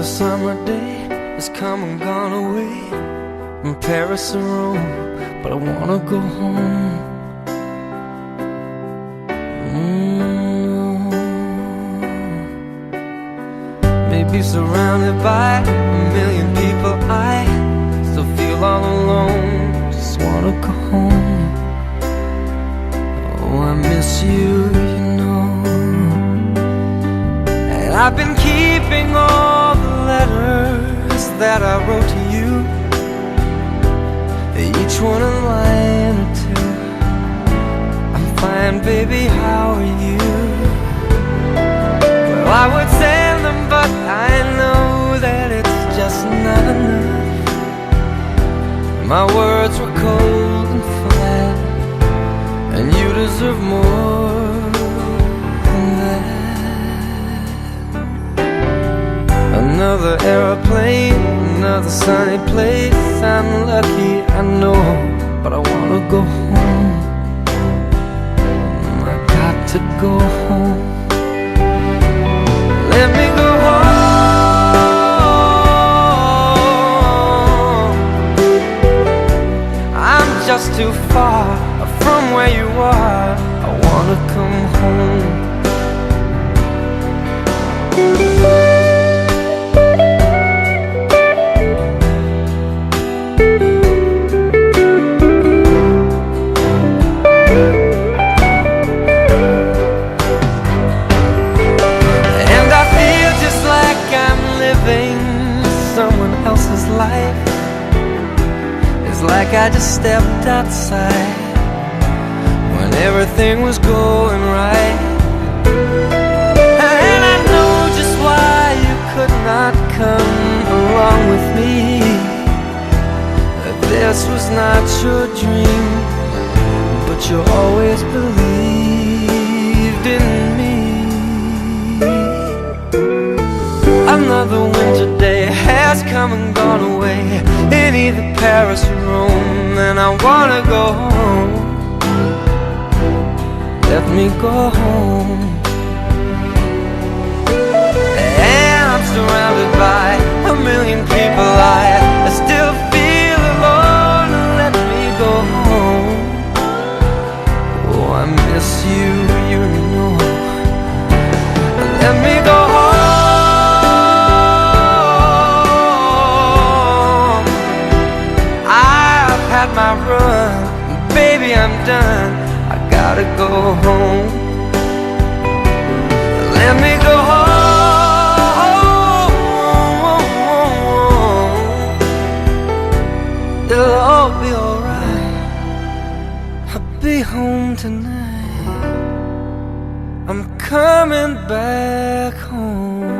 Another summer day has come and gone away from Paris or Rome, but I wanna go home. Maybe surrounded by a million people, I still feel all alone. Just wanna go home. Oh, I miss you, you know. And I've been keeping all the letters that I wrote to you, each one a line or two. I'm fine, baby, how are you? Well, I would send them, but I know that it's just not enough. My words were cold and flat, and you deserve more than that. Another airplane, another sunny place. I'm lucky, I know, but I wanna go home. I got to go home. Let me go home. I'm just too far from where you are. I wanna come home. Someone else's life. It's like I just stepped outside when everything was going right. And I know just why you could not come along with me. That this was not your dream, but you always believed in me. Another winter day has come and gone away in either Paris or Rome, and I wanna go home. Let me go home. And I'm surrounded by a million people. I still feel alone. Let me go home. Oh, I miss you, you know. Let me go home. My run, baby, I'm done. I gotta go home. Let me go home. It'll all be alright. I'll be home tonight. I'm coming back home.